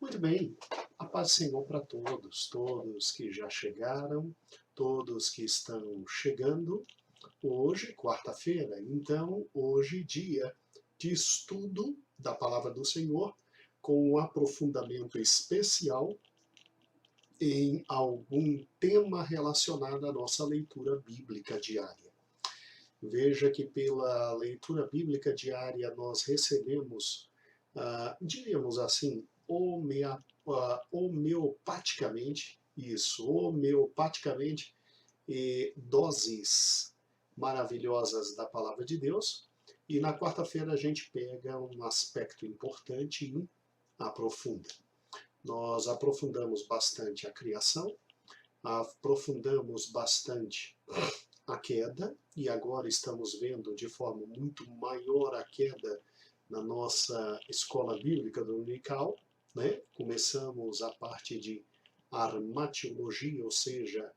Muito bem, a paz do Senhor para todos, todos que já chegaram, todos que estão chegando. Hoje, quarta-feira, então, hoje, dia de estudo da Palavra do Senhor, com um aprofundamento especial em algum tema relacionado à nossa leitura bíblica diária. Veja que pela leitura bíblica diária nós recebemos, diríamos assim, homeopaticamente, isso, homeopaticamente, doses maravilhosas da palavra de Deus. E na quarta-feira a gente pega um aspecto importante e aprofunda. Nós aprofundamos bastante a criação, aprofundamos bastante a queda, e agora estamos vendo de forma muito maior a queda na nossa escola bíblica dominical, né? Começamos a parte de armatiologia, ou seja,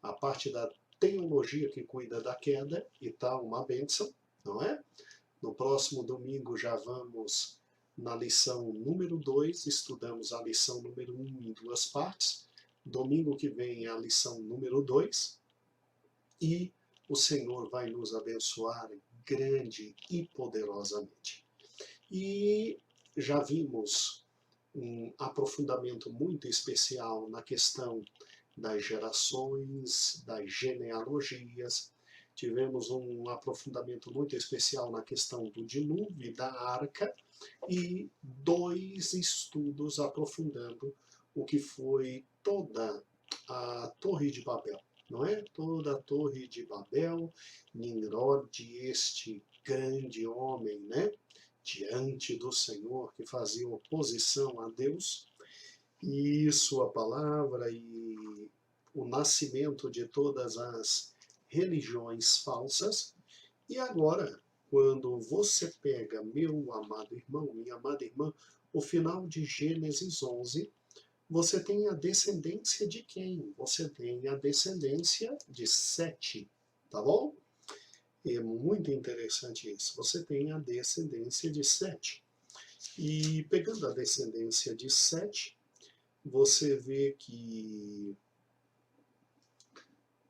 a parte da teologia que cuida da queda, e está uma bênção, não é? No próximo domingo já vamos na lição número 2, estudamos a lição número 1 em duas partes. Domingo que vem é a lição número 2, e o Senhor vai nos abençoar grande e poderosamente. E já vimos um aprofundamento muito especial na questão das gerações, das genealogias. Tivemos um aprofundamento muito especial na questão do dilúvio e da arca, e dois estudos aprofundando o que foi toda a Torre de Babel. Não é? Toda a Torre de Babel, Nimrod, este grande homem, né? Diante do Senhor, que fazia oposição a Deus e sua palavra, e o nascimento de todas as religiões falsas. E agora, quando você pega, meu amado irmão, minha amada irmã, o final de Gênesis 11, você tem a descendência de quem? Você tem a descendência de Sete, tá bom? É muito interessante isso. Você tem a descendência de Sete. E pegando a descendência de Sete, você vê que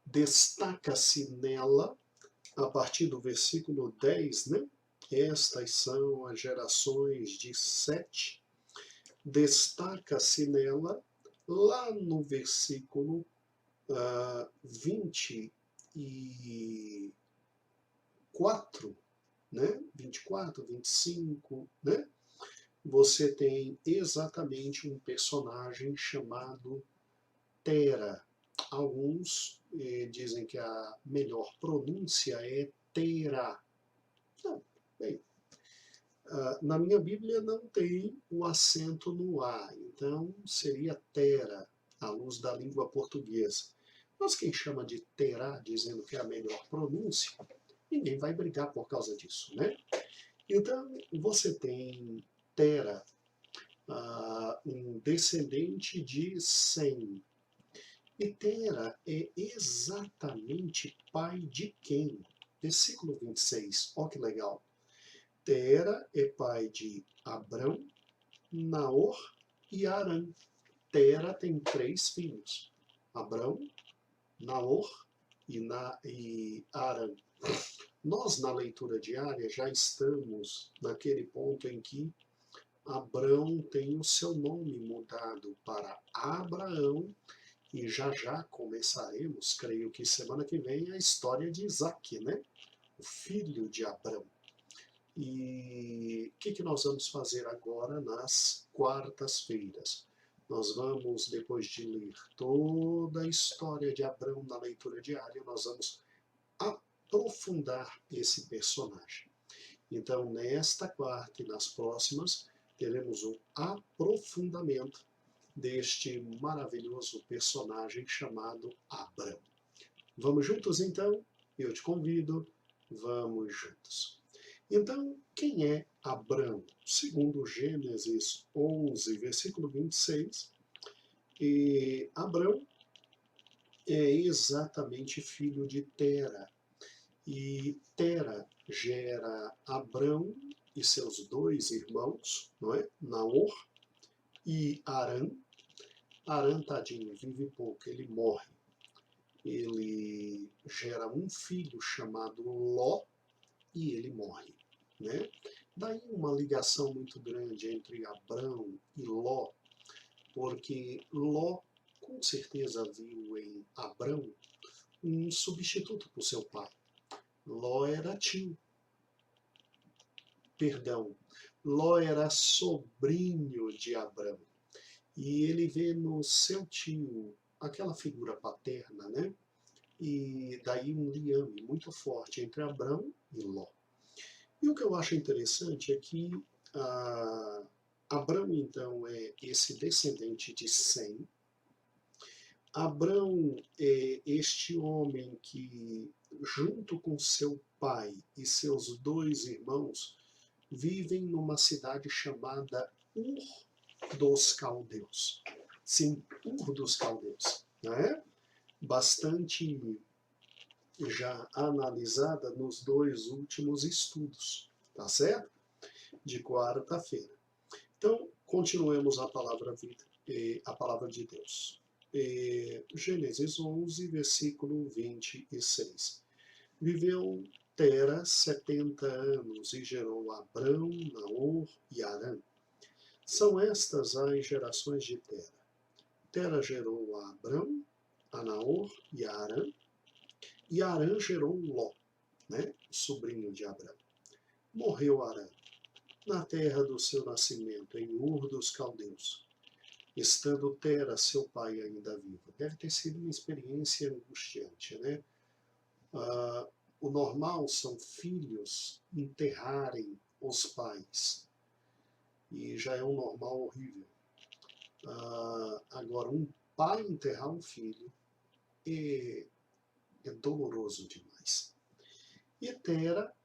destaca-se nela, a partir do versículo 10, né? Estas são as gerações de Sete. Destaca-se nela, lá no versículo 24, né? 24, 25, né? Você tem exatamente um personagem chamado Tera. Alguns dizem que a melhor pronúncia é Terá. Não, bem, na minha Bíblia não tem o acento no A, então seria Tera, à luz da língua portuguesa. Mas quem chama de Terá, dizendo que é a melhor pronúncia, ninguém vai brigar por causa disso, né? Então, você tem Tera, um descendente de Sem. E Tera é exatamente pai de quem? Versículo 26, olha que legal. Tera é pai de Abrão, Naor e Arã. Tera tem três filhos: Abrão, Naor e Arã. Nós, na leitura diária, já estamos naquele ponto em que Abrão tem o seu nome mudado para Abraão, e já começaremos, creio que semana que vem, a história de Isaac, né? O filho de Abrão. E o que nós vamos fazer agora nas quartas-feiras? Nós vamos, depois de ler toda a história de Abrão na leitura diária, nós vamos aprofundar esse personagem. Então, nesta quarta e nas próximas, teremos um aprofundamento deste maravilhoso personagem chamado Abrão. Vamos juntos, então? Eu te convido, vamos juntos. Então, quem é Abrão? Segundo Gênesis 11, versículo 26, Abrão é exatamente filho de Tera. E Tera gera Abrão e seus dois irmãos, não é? Naor e Harã. Harã, tadinho, vive pouco, ele morre. Ele gera um filho chamado Ló e ele morre, né? Daí uma ligação muito grande entre Abrão e Ló, porque Ló com certeza viu em Abrão um substituto para o seu pai. Ló era tio, perdão, Ló era sobrinho de Abrão. E ele vê no seu tio aquela figura paterna, né? E daí um liame muito forte entre Abrão e Ló. E o que eu acho interessante é que Abrão, então, é esse descendente de Sem. Abrão é este homem que, junto com seu pai e seus dois irmãos, vivem numa cidade chamada Ur dos Caldeus. Sim, Ur dos Caldeus, né? Bastante já analisada nos dois últimos estudos, tá certo? De quarta-feira. Então, continuemos a palavra a palavra de Deus. Gênesis 11, versículo 26. Viveu Tera 70 anos e gerou Abrão, Naor e Harã. São estas as gerações de Tera. Tera gerou a Abrão, a Naor e a Harã. E Harã gerou Ló, né, o sobrinho de Abrão. Morreu Harã na terra do seu nascimento, em Ur dos Caldeus, estando Tera, seu pai, ainda vivo. Deve ter sido uma experiência angustiante, né? O normal são filhos enterrarem os pais, e já é um normal horrível. Agora, um pai enterrar um filho é doloroso demais. E Tera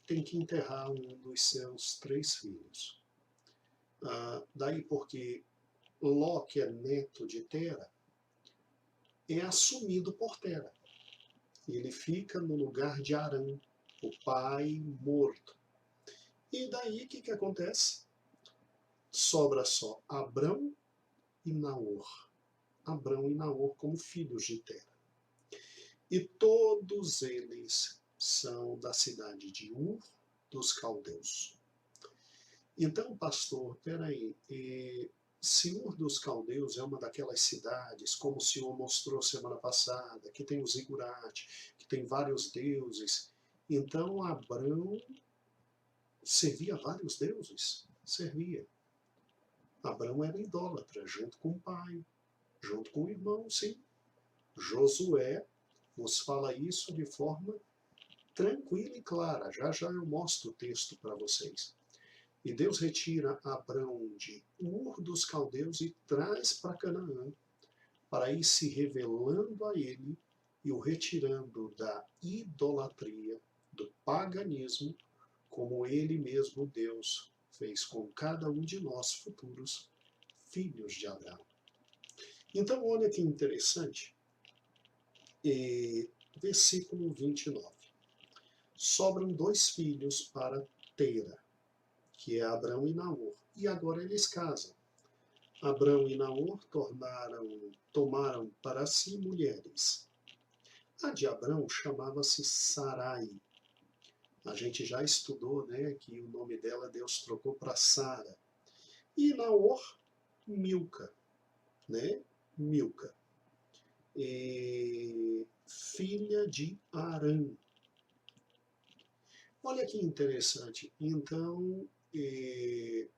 tem que enterrar um dos seus 3 filhos. Daí porque Ló, que é neto de Tera, é assumido por Tera. Ele fica no lugar de Harã, o pai morto. E daí o que acontece? Sobra só Abrão e Naor. Abrão e Naor como filhos de Tera. E todos eles são da cidade de Ur dos Caldeus. Então, pastor, peraí, se Ur dos Caldeus é uma daquelas cidades, como o senhor mostrou semana passada, que tem o zigurate, que tem vários deuses, então Abrão servia a vários deuses? Servia. Abrão era idólatra, junto com o pai, junto com o irmão, sim. Josué nos fala isso de forma tranquila e clara. Já já eu mostro o texto para vocês. E Deus retira Abrão de Ur dos Caldeus e traz para Canaã, para ir se revelando a ele e o retirando da idolatria, do paganismo, como ele mesmo, Deus, fez com cada um de nós futuros filhos de Abraão. Então, olha que interessante. Versículo 29. Sobram 2 filhos para Tera, que é Abrão e Naor. E agora eles casam. Abrão e Naor tomaram para si mulheres. A de Abrão chamava-se Sarai. A gente já estudou, né, que o nome dela Deus trocou para Sara. E Naor, Milca, né? Milca. Filha de Harã. Olha que interessante. Então,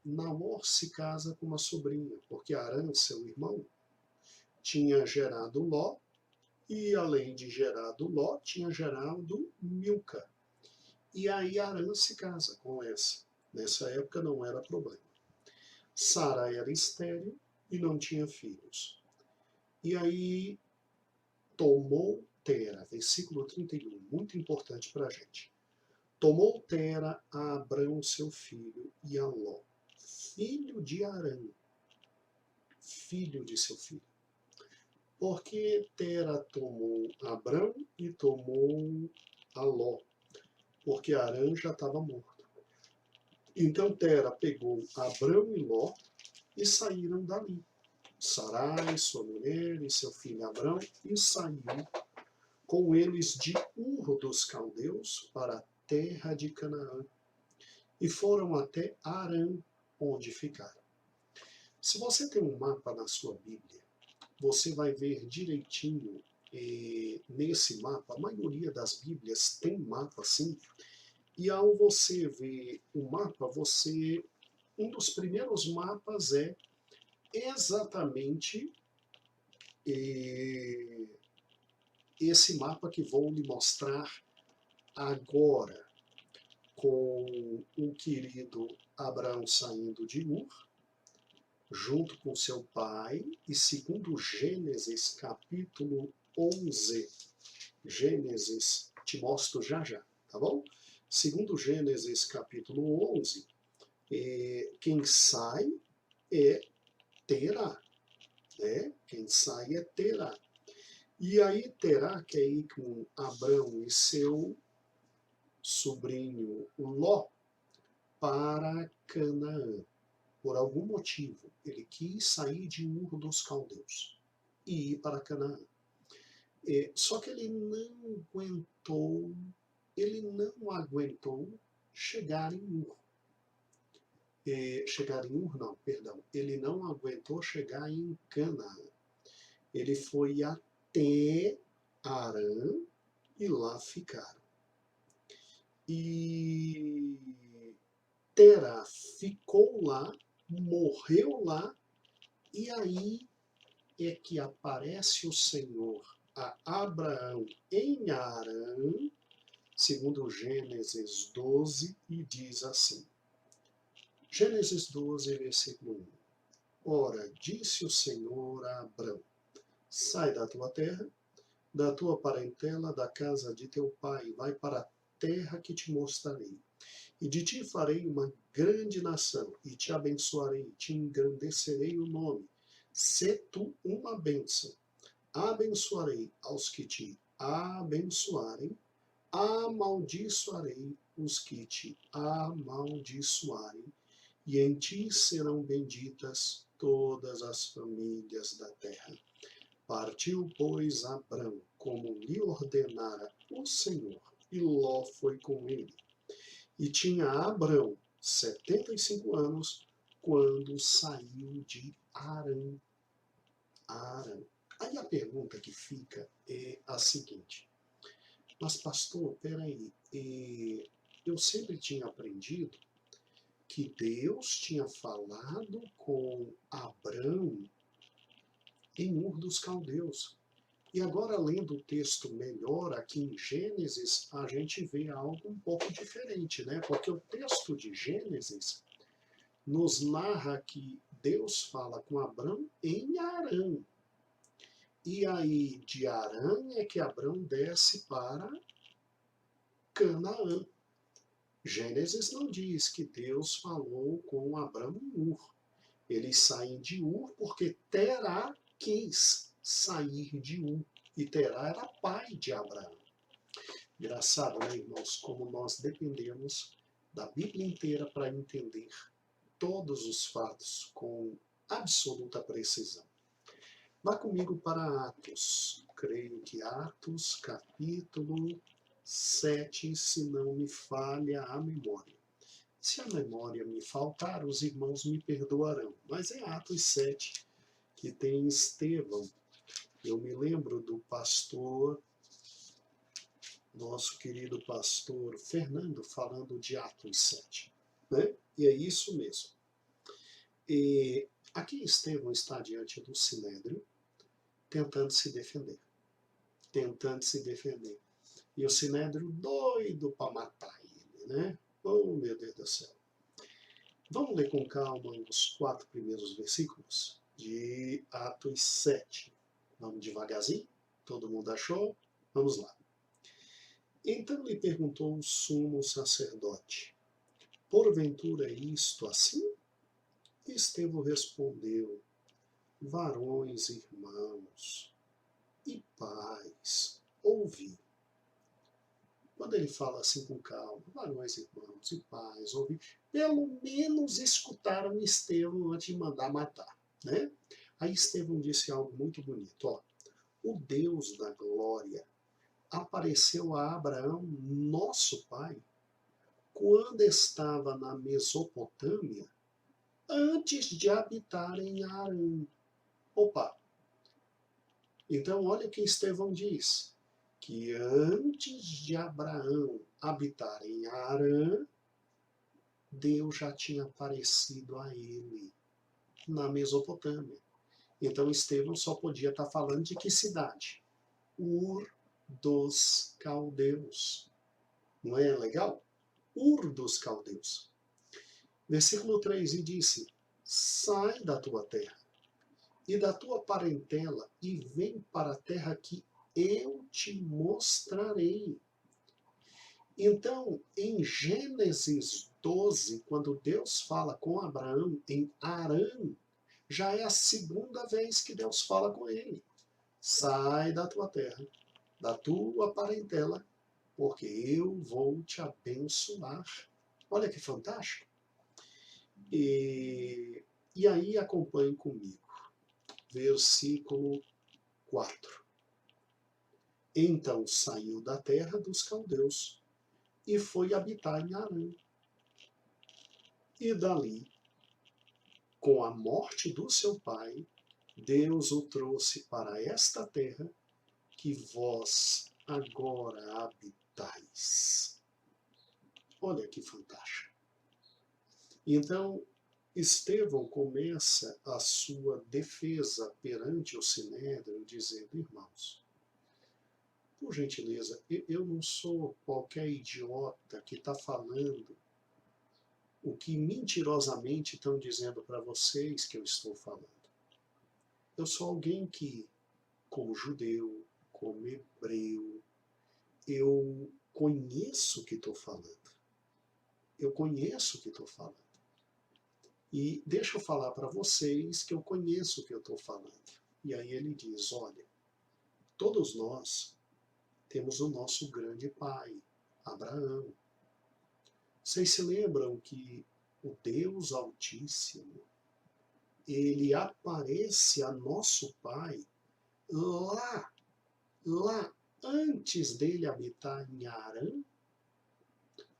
Naor se casa com uma sobrinha, porque Harã, seu irmão, tinha gerado Ló, e além de gerado Ló, tinha gerado Milca. E aí Harã se casa com essa. Nessa época não era problema. Sara era estéril e não tinha filhos. E aí tomou Tera, versículo 31, muito importante para a gente. Tomou Tera a Abrão, seu filho, e a Ló, filho de Harã, filho de seu filho. Porque Tera tomou Abrão e tomou a Ló, porque Harã já estava morto. Então Tera pegou Abrão e Ló e saíram dali. Sarai, sua mulher e seu filho Abrão, e saiu com eles de Ur dos Caldeus para a terra de Canaã, e foram até Harã, onde ficaram. Se você tem um mapa na sua Bíblia, você vai ver direitinho nesse mapa, a maioria das Bíblias tem mapa assim, e ao você ver o mapa, um dos primeiros mapas é exatamente esse mapa que vou lhe mostrar agora, com o querido Abraão saindo de Ur, junto com seu pai, e segundo Gênesis capítulo 11, Gênesis, te mostro já já, tá bom? Segundo Gênesis capítulo 11, quem sai é Terá, né? Quem sai é Terá. E aí Terá quer ir com Abrão e seu sobrinho Ló para Canaã. Por algum motivo, ele quis sair de Ur dos Caldeus e ir para Canaã. Só que ele não aguentou chegar em Ur. Chegar em Ur, não, perdão. Ele não aguentou chegar em Canaã. Ele foi até Harã e lá ficaram. E Terá ficou lá, morreu lá, e aí é que aparece o Senhor a Abraão em Harã, segundo Gênesis 12, e diz assim, Gênesis 12, versículo 1. Ora, disse o Senhor a Abrão, sai da tua terra, da tua parentela, da casa de teu pai, vai para a terra que te mostrarei. E de ti farei uma grande nação, e te abençoarei, te engrandecerei o nome. Sê tu uma bênção. Abençoarei aos que te abençoarem, amaldiçoarei os que te amaldiçoarem, e em ti serão benditas todas as famílias da terra. Partiu, pois, Abrão, como lhe ordenara o Senhor, e Ló foi com ele. E tinha Abrão 75 anos quando saiu de Harã. Aí a pergunta que fica é a seguinte, mas pastor, peraí, eu sempre tinha aprendido que Deus tinha falado com Abrão em Ur dos Caldeus. E agora, lendo o texto melhor aqui em Gênesis, a gente vê algo um pouco diferente, né? Porque o texto de Gênesis nos narra que Deus fala com Abrão em Harã. E aí, de Harã é que Abrão desce para Canaã. Gênesis não diz que Deus falou com Abrão em Ur. Eles saem de Ur porque Terá quis sair de Ur. E Terá era pai de Abraão. Engraçado, né, irmãos, como nós dependemos da Bíblia inteira para entender todos os fatos com absoluta precisão. Vá comigo para Atos. Creio que Atos, capítulo 7, se não me falha a memória. Se a memória me faltar, os irmãos me perdoarão. Mas é Atos 7 que tem Estevão. Eu me lembro do pastor, nosso querido pastor Fernando, falando de Atos 7. Né? E é isso mesmo. E aqui Estevão está diante do Sinédrio, tentando se defender. E o Sinédrio doido para matar ele, né? Oh, meu Deus do céu. Vamos ler com calma os 4 primeiros versículos de Atos 7. Vamos devagarzinho? Todo mundo achou? Vamos lá. Então lhe perguntou o sumo sacerdote, porventura é isto assim? E Estevão respondeu, varões, irmãos e pais, ouvi. Quando ele fala assim com calma, varões, irmãos e pais, ouvi, pelo menos escutaram Estevão antes de mandar matar, né? Aí Estevão disse algo muito bonito, ó, o Deus da glória apareceu a Abraão, nosso pai, quando estava na Mesopotâmia, antes de habitar em Harã. Opa! Então olha o que Estevão diz, que antes de Abraão habitar em Harã, Deus já tinha aparecido a ele na Mesopotâmia. Então Estevão só podia estar falando de que cidade? Ur dos Caldeus. Não é legal? Ur dos Caldeus. Versículo 3, e disse, sai da tua terra e da tua parentela e vem para a terra que eu te mostrarei. Então, em Gênesis 12, quando Deus fala com Abraão em Harã, já é a segunda vez que Deus fala com ele. Sai da tua terra, da tua parentela, porque eu vou te abençoar. Olha que fantástico. E aí acompanhe comigo. Versículo 4. Então saiu da terra dos caldeus e foi habitar em Harã. E dali, com a morte do seu pai, Deus o trouxe para esta terra que vós agora habitais. Olha que fantástico. Então, Estevão começa a sua defesa perante o Sinédrio, dizendo, irmãos, por gentileza, eu não sou qualquer idiota que está falando o que mentirosamente estão dizendo para vocês que eu estou falando. Eu sou alguém que, como judeu, como hebreu, eu conheço o que estou falando. Eu conheço o que estou falando. E deixa eu falar para vocês que eu conheço o que eu estou falando. E aí ele diz, olha, todos nós temos o nosso grande pai, Abraão. Vocês se lembram que o Deus Altíssimo, ele aparece a nosso pai lá antes dele habitar em Harã?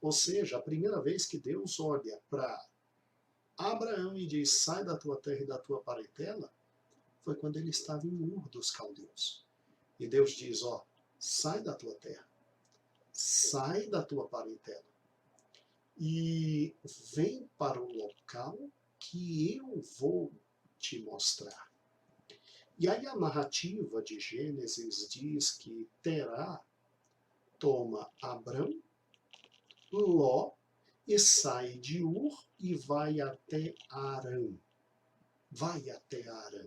Ou seja, a primeira vez que Deus olha para Abraão e diz, sai da tua terra e da tua parentela, foi quando ele estava em Ur dos Caldeus. E Deus diz, ó, sai da tua terra, sai da tua parentela e vem para o local que eu vou te mostrar. E aí a narrativa de Gênesis diz que Terá toma Abrão, Ló, e sai de Ur e vai até Harã. Vai até Harã.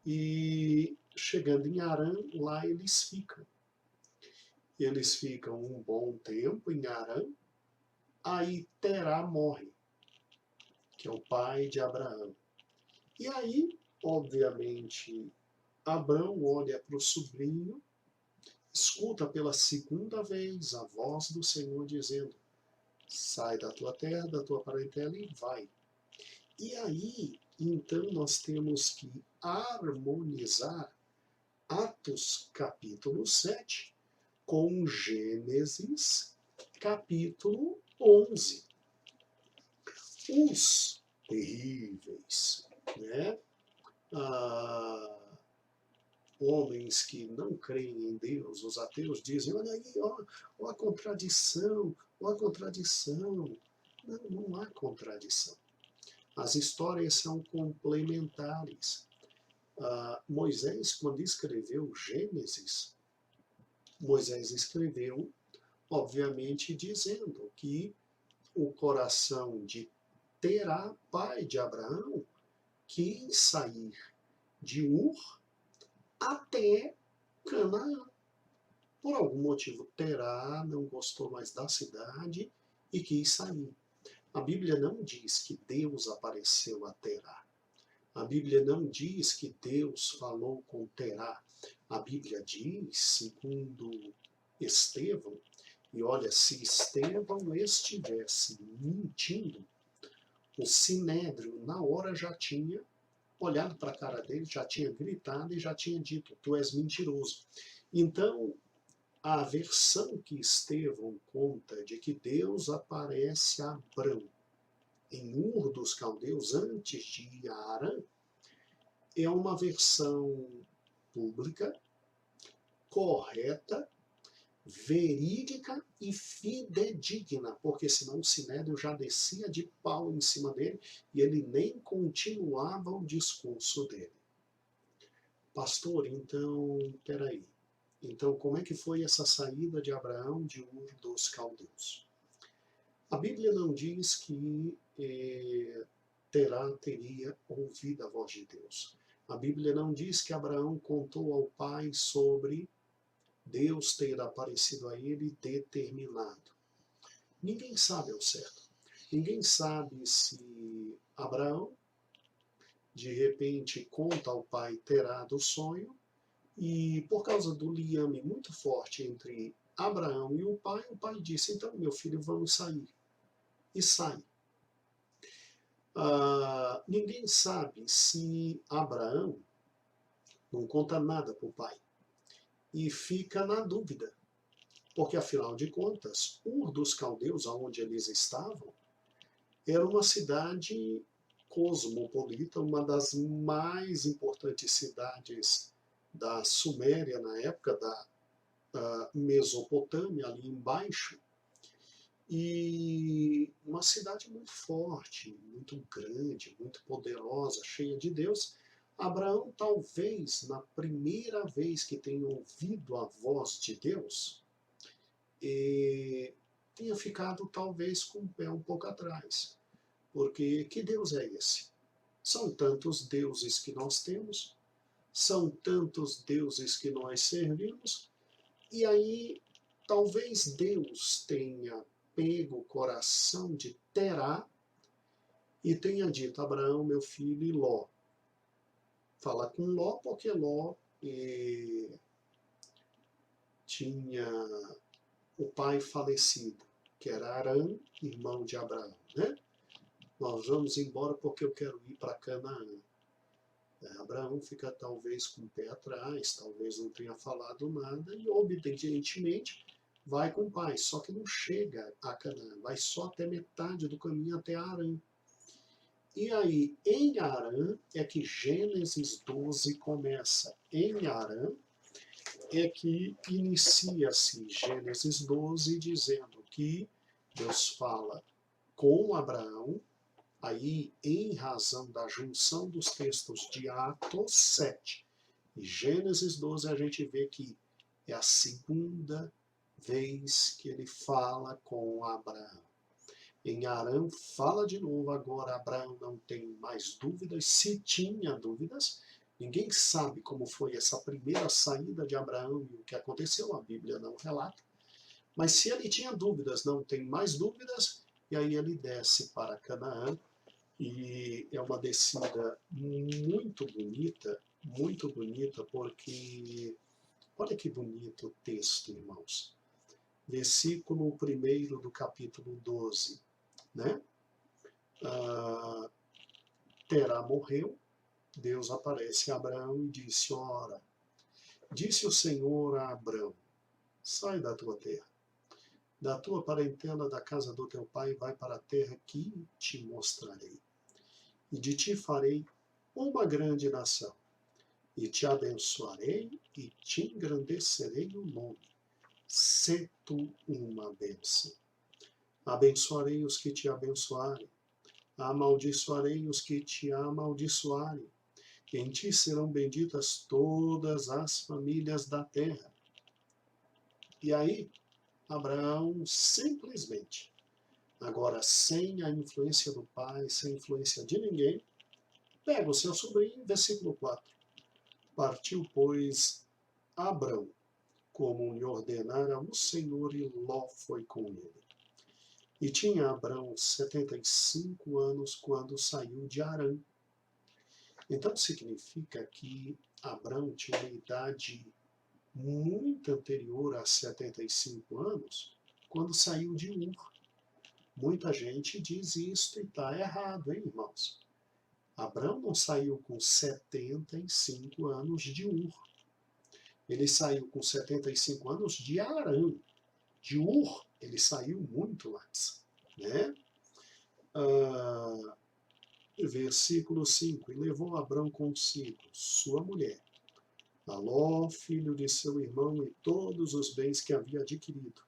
E chegando em Harã, lá eles ficam. Eles ficam um bom tempo em Harã. Aí Terá morre, que é o pai de Abraão. E aí, obviamente, Abrão olha para o sobrinho, escuta pela segunda vez a voz do Senhor dizendo, sai da tua terra, da tua parentela e vai. E aí, então, nós temos que harmonizar Atos capítulo 7 com Gênesis capítulo 11. Os terríveis, né? Homens que não creem em Deus, os ateus, dizem, olha aí, ó a contradição, ó a contradição. Não, não há contradição. As histórias são complementares. Moisés, quando escreveu Gênesis, Moisés escreveu, obviamente, dizendo que o coração de Terá, pai de Abraão, quis sair de Ur até Canaã. Por algum motivo, Terá não gostou mais da cidade e quis sair. A Bíblia não diz que Deus apareceu a Terá. A Bíblia não diz que Deus falou com Terá. A Bíblia diz, segundo Estevão, e olha, se Estevão estivesse mentindo, o Sinédrio na hora já tinha olhado para a cara dele, já tinha gritado e já tinha dito: tu és mentiroso. Então, a versão que Estevão conta de que Deus aparece a Abrão em Ur dos Caldeus antes de ir a Harã é uma versão pública, correta, verídica e fidedigna, porque senão o Sinédrio já descia de pau em cima dele e ele nem continuava o discurso dele. Pastor, então, peraí. Então, como é que foi essa saída de Abraão de Ur dos Caldeus? A Bíblia não diz que teria ouvido a voz de Deus. A Bíblia não diz que Abraão contou ao pai sobre Deus ter aparecido a ele e determinado. Ninguém sabe ao certo. Ninguém sabe se Abraão, de repente, conta ao pai terá do sonho, e por causa do liame muito forte entre Abraão e o pai disse: então, meu filho, vamos sair. E sai. Ninguém sabe se Abraão não conta nada para o pai. E fica na dúvida. Porque, afinal de contas, Ur dos Caldeus, onde eles estavam, era uma cidade cosmopolita, uma das mais importantes cidades da Suméria na época, da Mesopotâmia, ali embaixo, e uma cidade muito forte, muito grande, muito poderosa, cheia de Deus. Abraão, talvez, na primeira vez que tenha ouvido a voz de Deus, tenha ficado, talvez, com o pé um pouco atrás. Porque que Deus é esse? São tantos deuses que nós temos, são tantos deuses que nós servimos, e aí talvez Deus tenha pego o coração de Terá e tenha dito: Abraão, meu filho, e Ló. Fala com Ló, porque Ló tinha o pai falecido, que era Arã, irmão de Abraão, né? Nós vamos embora porque eu quero ir para Canaã. Abraão fica talvez com o pé atrás, talvez não tenha falado nada, e obedientemente vai com o pai, só que não chega a Canaã, vai só até metade do caminho, até Harã. E aí, em Harã, é que Gênesis 12 começa. Em Harã é que inicia-se Gênesis 12, dizendo que Deus fala com Abraão, aí em razão da junção dos textos de Atos 7 e Gênesis 12, a gente vê que é a segunda vez que ele fala com Abraão. Em Harã fala de novo, agora Abraão não tem mais dúvidas, se tinha dúvidas, ninguém sabe como foi essa primeira saída de Abraão e o que aconteceu, a Bíblia não relata, mas se ele tinha dúvidas, não tem mais dúvidas, e aí ele desce para Canaã, e é uma descida muito bonita, porque olha que bonito o texto, irmãos. Versículo 1 do capítulo 12, né? Terá morreu, Deus aparece a Abraão e disse: ora, disse o Senhor a Abraão: sai da tua terra, da tua parentela, da casa do teu pai, vai para a terra que te mostrarei. E de ti farei uma grande nação, e te abençoarei e te engrandecerei o nome. Sê tu uma bênção. Abençoarei os que te abençoarem, amaldiçoarei os que te amaldiçoarem. Em ti serão benditas todas as famílias da terra. E aí, Abraão simplesmente, agora sem a influência do pai, sem a influência de ninguém, pega o seu sobrinho, versículo 4. Partiu, pois, Abrão, como lhe ordenara o Senhor, e Ló foi com ele. E tinha Abrão 75 anos quando saiu de Harã. Então significa que Abrão tinha uma idade muito anterior a 75 anos, quando saiu de Ur. Muita gente diz isso e está errado, hein, irmãos? Abraão não saiu com 75 anos de Ur. Ele saiu com 75 anos de Harã. De Ur, ele saiu muito antes. Né? Versículo 5. E levou Abrão consigo, sua mulher, a Ló, filho de seu irmão, e todos os bens que havia adquirido,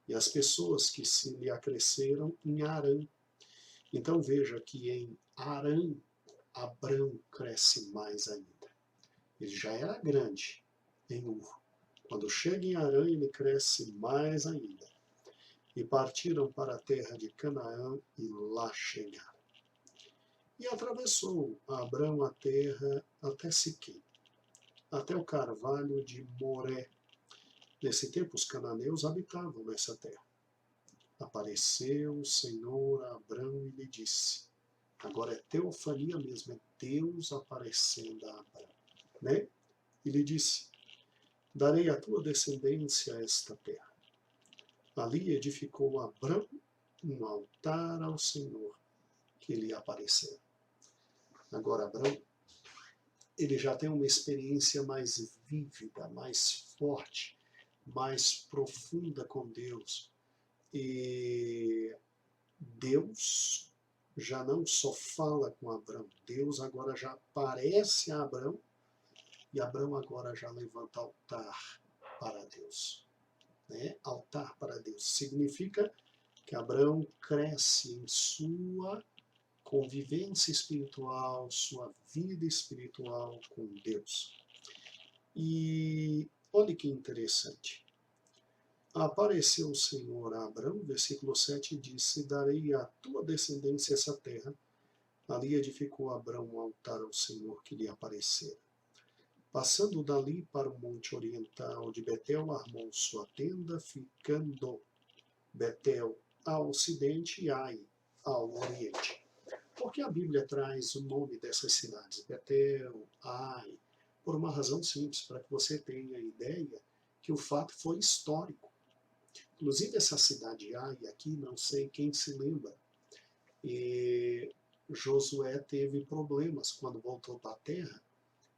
e as pessoas que se lhe acresceram em Harã. Então veja que em Harã, Abrão cresce mais ainda. Ele já era grande em Ur. Quando chega em Harã, ele cresce mais ainda. E partiram para a terra de Canaã e lá chegaram. E atravessou Abrão a terra até Siquém, até o carvalho de Moré. Nesse tempo os cananeus habitavam nessa terra. Apareceu o Senhor a Abrão e lhe disse, agora é teofania mesmo, é Deus aparecendo a Abrão, né? E lhe disse, darei à tua descendência esta terra. Ali edificou Abrão um altar ao Senhor que lhe apareceu. Agora Abrão, ele já tem uma experiência mais vívida, mais forte, mais profunda com Deus. E Deus já não só fala com Abrão, Deus agora já aparece a Abrão, e Abrão agora já levanta altar para Deus. Né? Altar para Deus significa que Abrão cresce em sua convivência espiritual, sua vida espiritual com Deus. E olha que interessante. Apareceu o Senhor a Abrão, versículo 7, e disse, darei à tua descendência essa terra. Ali edificou Abrão um altar ao Senhor que lhe aparecera. Passando dali para o monte oriental de Betel, armou sua tenda, ficando Betel ao ocidente e Ai ao oriente. Por que a Bíblia traz o nome dessas cidades, Betel, Ai? Por uma razão simples, para que você tenha ideia que o fato foi histórico. Inclusive essa cidade Ai aqui, não sei quem se lembra, e Josué teve problemas quando voltou para a terra,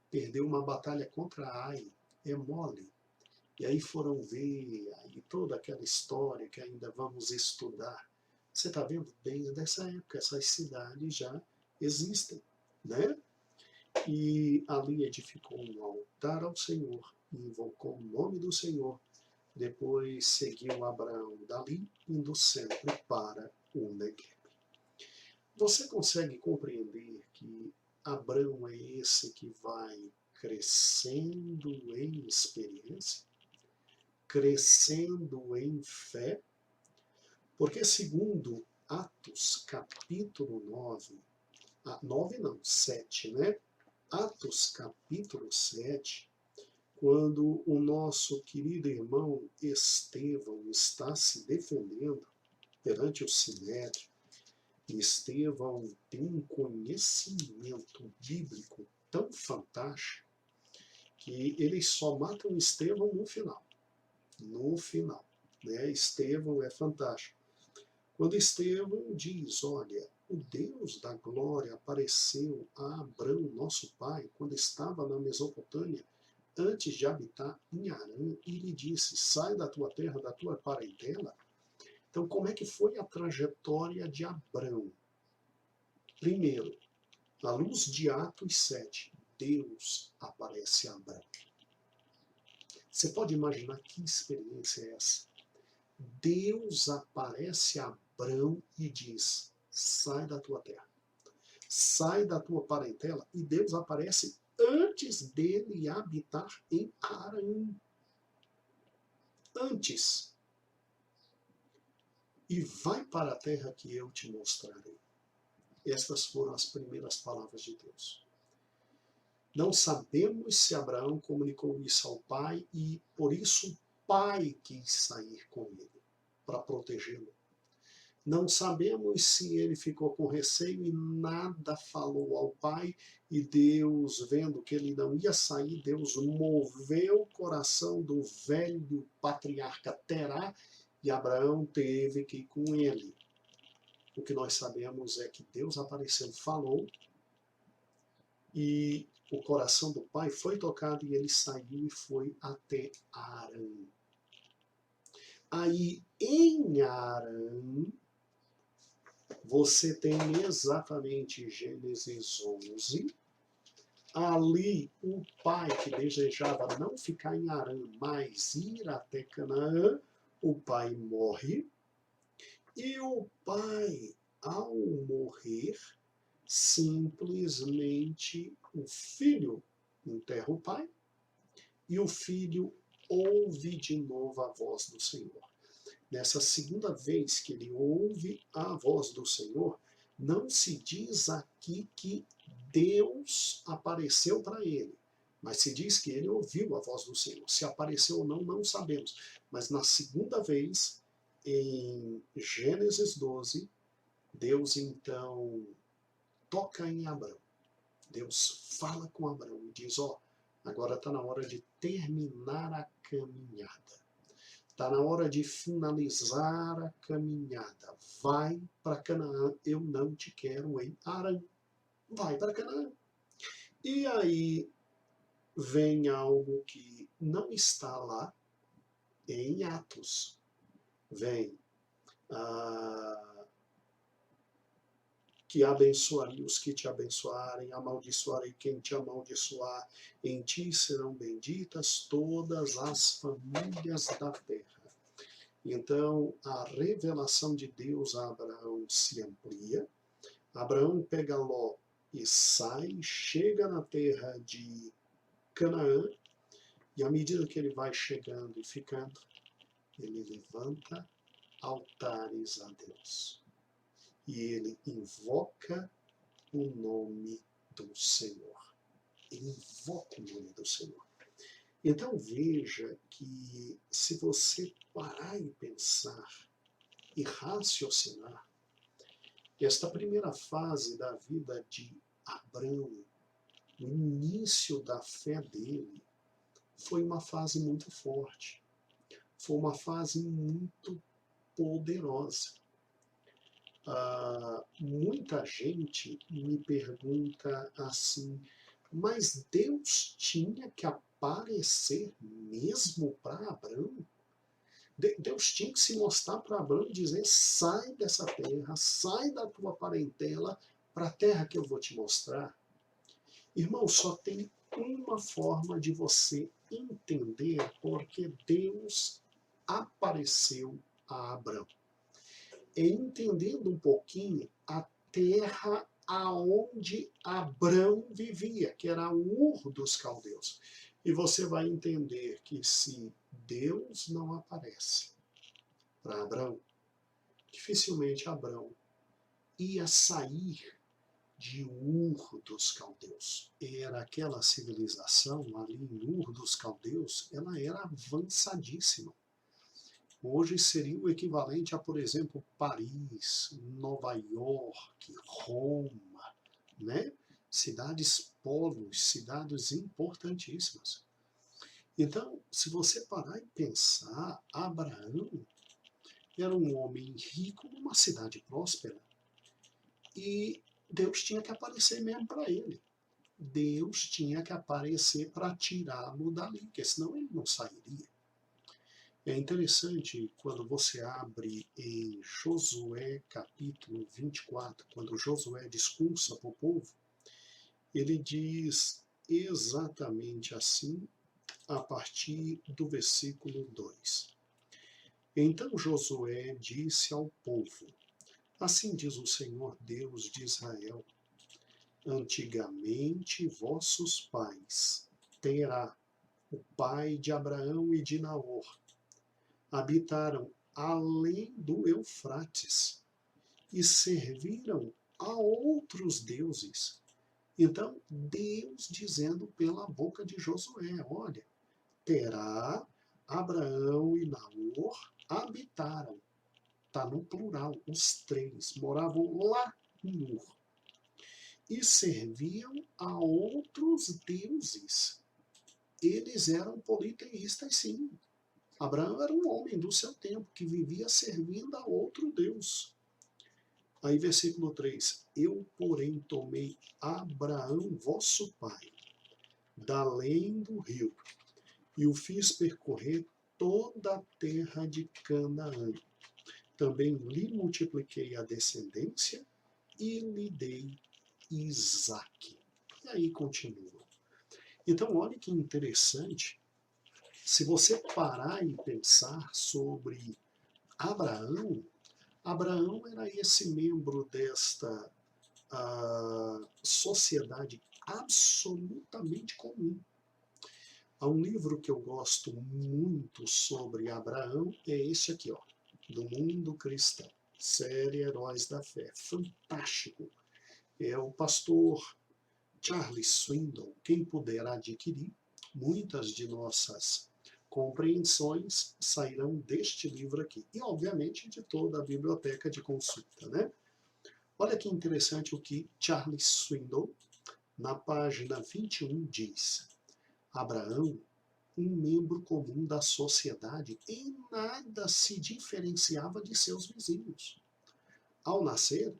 perdeu uma batalha contra Ai, é mole. E aí foram ver aí toda aquela história que ainda vamos estudar. Você está vendo? Desde essa época, essas cidades já existem, né? E ali edificou um altar ao Senhor, e invocou o nome do Senhor. Depois seguiu Abraão dali, indo sempre para o Negueb. Você consegue compreender que Abraão é esse que vai crescendo em experiência, crescendo em fé? Porque segundo Atos capítulo 9, 9 não, 7, né? Atos capítulo 7, quando o nosso querido irmão Estevão está se defendendo perante o Sinédrio, e Estevão tem um conhecimento bíblico tão fantástico que eles só matam Estevão no final. No final. Né? Estevão é fantástico. Quando Estevão diz, olha, o Deus da glória apareceu a Abrão, nosso pai, quando estava na Mesopotâmia, antes de habitar em Harã, e lhe disse, sai da tua terra, da tua parentela. Então, como é que foi a trajetória de Abrão? Primeiro, à luz de Atos 7, Deus aparece a Abrão. Você pode imaginar que experiência é essa? Deus aparece a Abrão e diz, sai da tua terra, sai da tua parentela, e Deus aparece antes dele habitar em Harã. Antes. E vai para a terra que eu te mostrarei. Estas foram as primeiras palavras de Deus. Não sabemos se Abraão comunicou isso ao pai e, por isso, o pai quis sair com ele, para protegê-lo. Não sabemos se ele ficou com receio e nada falou ao pai, e Deus, vendo que ele não ia sair, Deus moveu o coração do velho patriarca Terá, e Abraão teve que ir com ele. O que nós sabemos é que Deus apareceu, falou, e o coração do pai foi tocado e ele saiu e foi até Arã. Aí, em Arã, você tem exatamente Gênesis 11. Ali, o pai que desejava não ficar em Arã, mas ir até Canaã, o pai morre. E o pai, ao morrer, simplesmente o filho enterra o pai e o filho ouve de novo a voz do Senhor. Nessa segunda vez que ele ouve a voz do Senhor, não se diz aqui que Deus apareceu para ele, mas se diz que ele ouviu a voz do Senhor. Se apareceu ou não, não sabemos. Mas na segunda vez, em Gênesis 12, Deus então toca em Abrão. Deus fala com Abrão e diz, agora está na hora de terminar a caminhada. Está na hora de finalizar a caminhada. Vai para Canaã, eu não te quero em Arã. Vai para Canaã. E aí vem algo que não está lá em Atos. Vem que abençoarei os que te abençoarem, amaldiçoarei quem te amaldiçoar, em ti serão benditas todas as famílias da terra. Então, a revelação de Deus a Abraão se amplia. Abraão pega Ló e sai, chega na terra de Canaã, e à medida que ele vai chegando e ficando, ele levanta altares a Deus. E ele invoca o nome do Senhor. Ele invoca o nome do Senhor. Então veja que se você parar e pensar e raciocinar, esta primeira fase da vida de Abrão, o início da fé dele, foi uma fase muito forte. Foi uma fase muito poderosa. Muita gente me pergunta assim, mas Deus tinha que aparecer mesmo para Abrão? Deus tinha que se mostrar para Abrão e dizer, sai dessa terra, sai da tua parentela para a terra que eu vou te mostrar? Irmão, só tem uma forma de você entender porque Deus apareceu a Abrão. É entendendo um pouquinho a terra aonde Abrão vivia, que era Ur dos Caldeus. E você vai entender que se Deus não aparece para Abrão, dificilmente Abrão ia sair de Ur dos Caldeus. Era aquela civilização ali em Ur dos Caldeus, ela era avançadíssima. Hoje seria o equivalente a, por exemplo, Paris, Nova York, Roma, né? Cidades polos, cidades importantíssimas. Então, se você parar e pensar, Abraão era um homem rico numa cidade próspera e Deus tinha que aparecer mesmo para ele. Deus tinha que aparecer para tirá-lo dali, porque senão ele não sairia. É interessante quando você abre em Josué capítulo 24, quando Josué discursa para o povo, ele diz exatamente assim a partir do versículo 2. Então Josué disse ao povo, assim diz o Senhor Deus de Israel, antigamente vossos pais, Terá, o pai de Abraão e de Naor, habitaram além do Eufrates e serviram a outros deuses. Então, Deus dizendo pela boca de Josué, olha, Terá, Abraão e Naor habitaram. está no plural, os três, moravam lá em Ur. E serviam a outros deuses. Eles eram politeístas, sim. Abraão era um homem do seu tempo que vivia servindo a outro Deus. Aí, versículo 3: Eu, porém, tomei Abraão, vosso pai, da além do rio, e o fiz percorrer toda a terra de Canaã. Também lhe multipliquei a descendência e lhe dei Isaque. E aí continua. Então, olha que interessante. Se você parar e pensar sobre Abraão, Abraão era esse membro desta sociedade absolutamente comum. Há um livro que eu gosto muito sobre Abraão, é esse aqui, ó, do Mundo Cristão, série Heróis da Fé. Fantástico. É o pastor Charles Swindoll. Quem puder adquirir, muitas de nossas compreensões sairão deste livro aqui. E, obviamente, de toda a biblioteca de consulta, né? Olha que interessante o que Charles Swindoll, na página 21, diz. Abraão, um membro comum da sociedade, em nada se diferenciava de seus vizinhos. Ao nascer,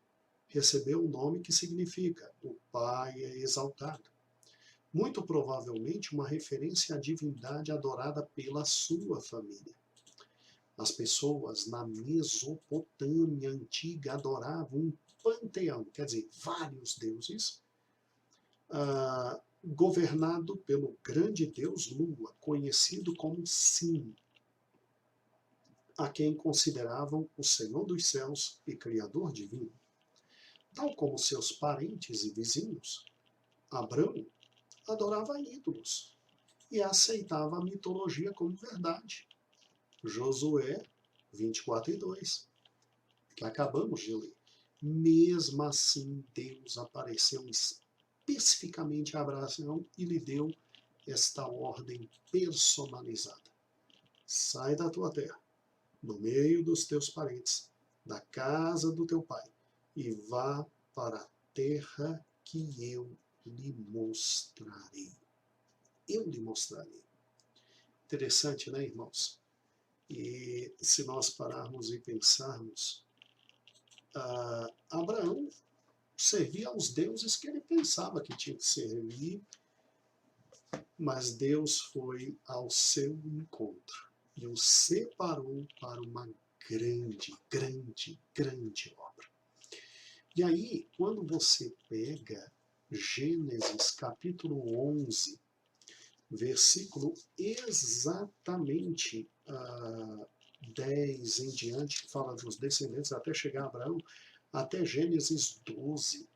recebeu um nome que significa o Pai é exaltado. Muito provavelmente uma referência à divindade adorada pela sua família. As pessoas na Mesopotâmia antiga adoravam um panteão, quer dizer, vários deuses, governado pelo grande deus Lua, conhecido como Sim, a quem consideravam o Senhor dos céus e Criador divino. Tal como seus parentes e vizinhos, Abrão adorava ídolos e aceitava a mitologia como verdade. Josué 24:2, que acabamos de ler. Mesmo assim, Deus apareceu especificamente a Abraão e lhe deu esta ordem personalizada. Sai da tua terra, no meio dos teus parentes, da casa do teu pai, e vá para a terra que eu lhe mostrarei. Eu lhe mostrarei. Interessante, né, irmãos? E se nós pararmos e pensarmos, Abraão servia aos deuses que ele pensava que tinha que servir, mas Deus foi ao seu encontro e o separou para uma grande, grande, grande obra. E aí, quando você pega Gênesis capítulo 11, versículo exatamente 10 em diante, que fala dos descendentes até chegar a Abraão, até Gênesis 12.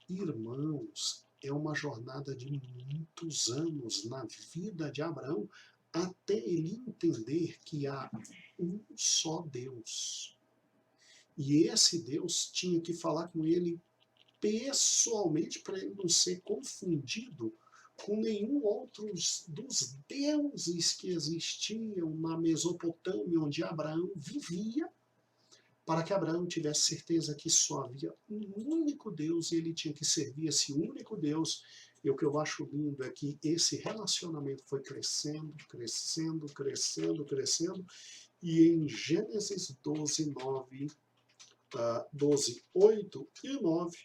Irmãos, é uma jornada de muitos anos na vida de Abraão, até ele entender que há um só Deus. E esse Deus tinha que falar com ele pessoalmente para ele não ser confundido com nenhum outro dos deuses que existiam na Mesopotâmia, onde Abraão vivia, para que Abraão tivesse certeza que só havia um único Deus e ele tinha que servir esse único Deus. E o que eu acho lindo é que esse relacionamento foi crescendo, crescendo, crescendo, crescendo, e em Gênesis 12, 8 e 9,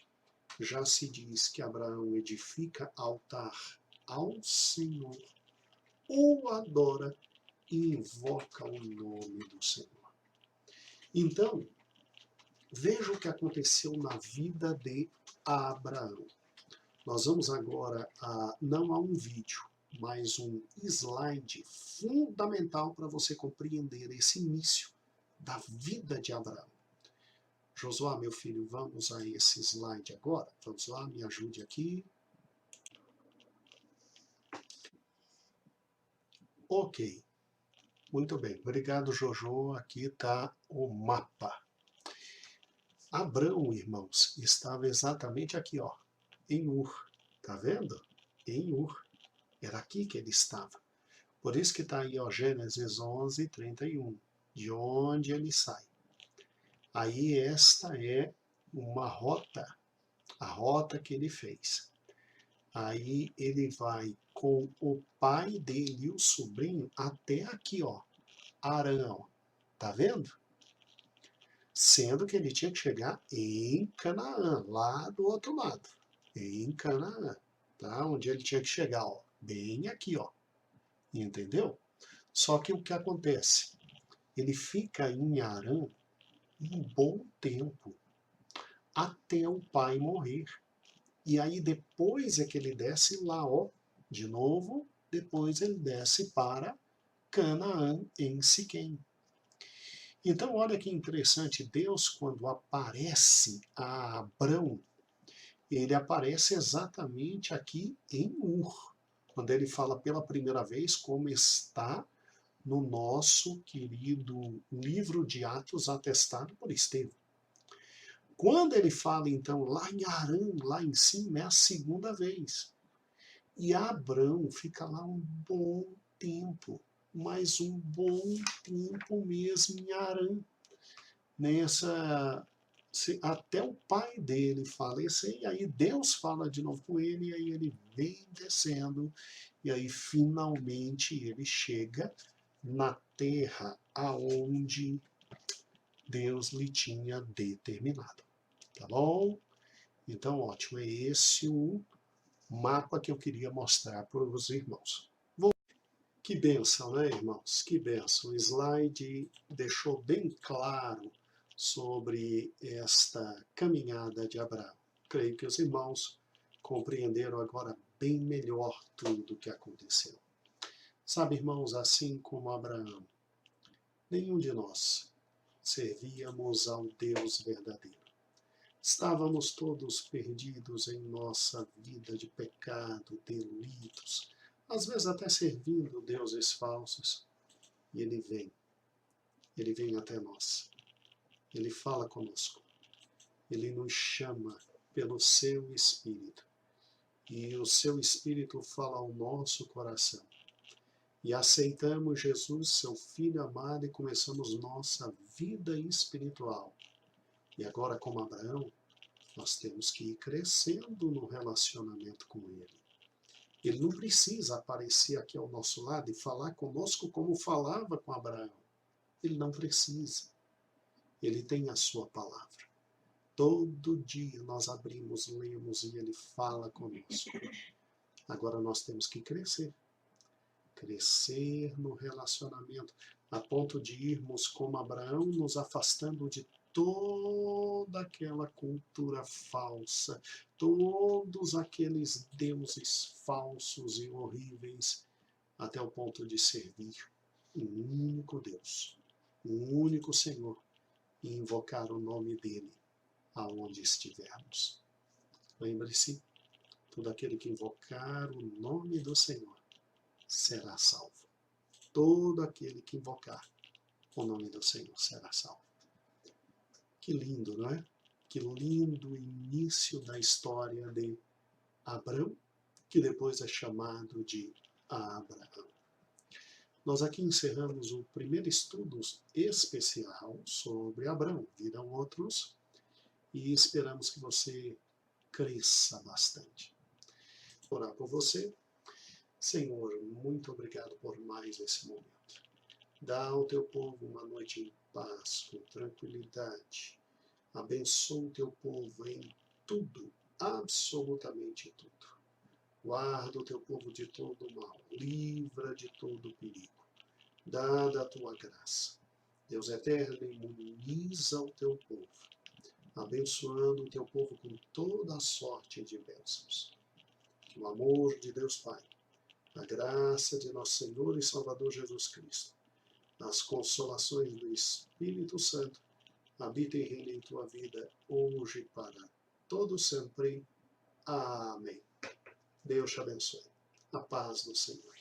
já se diz que Abraão edifica altar ao Senhor, o adora e invoca o nome do Senhor. Então, veja o que aconteceu na vida de Abraão. Nós vamos agora, não a um vídeo, mas um slide fundamental para você compreender esse início da vida de Abraão. Josué, meu filho, vamos a esse slide agora? Vamos lá, me ajude aqui. Ok. Muito bem. Obrigado, Jojo. Aqui está o mapa. Abrão, irmãos, estava exatamente aqui, ó, em Ur. Tá vendo? Em Ur. Era aqui que ele estava. Por isso que está aí, ó, Gênesis 11, 31. De onde ele sai. Aí esta é uma rota, a rota que ele fez. Aí ele vai com o pai dele e o sobrinho até aqui, ó, Arão, tá vendo? Sendo que ele tinha que chegar em Canaã, lá do outro lado, em Canaã, tá? Onde ele tinha que chegar, ó, bem aqui, ó, entendeu? Só que o que acontece? Ele fica em Arã um bom tempo, até o pai morrer. E aí depois é que ele desce lá, ó, de novo, depois ele desce para Canaã em Siquém. Então olha que interessante, Deus quando aparece a Abrão, ele aparece exatamente aqui em Ur, quando ele fala pela primeira vez como está no nosso querido livro de Atos atestado por Estevão. Quando ele fala então lá em Arã, lá em cima, é a segunda vez. E Abrão fica lá um bom tempo, mas um bom tempo mesmo em Arã. Nessa, até o pai dele falecer, e aí Deus fala de novo com ele, e aí ele vem descendo, e aí finalmente ele chega na terra aonde Deus lhe tinha determinado. Tá bom? Então, ótimo, é esse o mapa que eu queria mostrar para os irmãos. Que bênção, né, irmãos? Que bênção. O slide deixou bem claro sobre esta caminhada de Abraão. Creio que os irmãos compreenderam agora bem melhor tudo o que aconteceu. Sabe, irmãos, assim como Abraão, nenhum de nós servíamos ao Deus verdadeiro. Estávamos todos perdidos em nossa vida de pecado, delitos, às vezes até servindo deuses falsos. E ele vem até nós. Ele fala conosco. Ele nos chama pelo seu Espírito. E o seu Espírito fala ao nosso coração. E aceitamos Jesus, seu Filho amado, e começamos nossa vida espiritual. E agora, como Abraão, nós temos que ir crescendo no relacionamento com ele. Ele não precisa aparecer aqui ao nosso lado e falar conosco como falava com Abraão. Ele não precisa. Ele tem a sua palavra. Todo dia nós abrimos, lemos e ele fala conosco. Agora nós temos que crescer. Crescer no relacionamento, a ponto de irmos como Abraão, nos afastando de toda aquela cultura falsa, todos aqueles deuses falsos e horríveis, até o ponto de servir um único Deus, um único Senhor, e invocar o nome dele aonde estivermos. Lembre-se, todo aquele que invocar o nome do Senhor será salvo. Todo aquele que invocar o nome do Senhor será salvo. Que lindo, não é? Que lindo início da história de Abrão, que depois é chamado de Abraão. Nós aqui encerramos o primeiro estudo especial sobre Abrão. Virão outros e esperamos que você cresça bastante. Vou orar por você. Senhor, muito obrigado por mais esse momento. Dá ao teu povo uma noite em paz, com tranquilidade. Abençoa o teu povo em tudo, absolutamente tudo. Guarda o teu povo de todo mal, livra de todo perigo. Dada a tua graça. Deus eterno, imuniza o teu povo, abençoando o teu povo com toda a sorte de bênçãos. Que o amor de Deus Pai, a graça de nosso Senhor e Salvador Jesus Cristo, as consolações do Espírito Santo, habita e reina em tua vida, hoje e para todo sempre. Amém. Deus te abençoe. A paz do Senhor.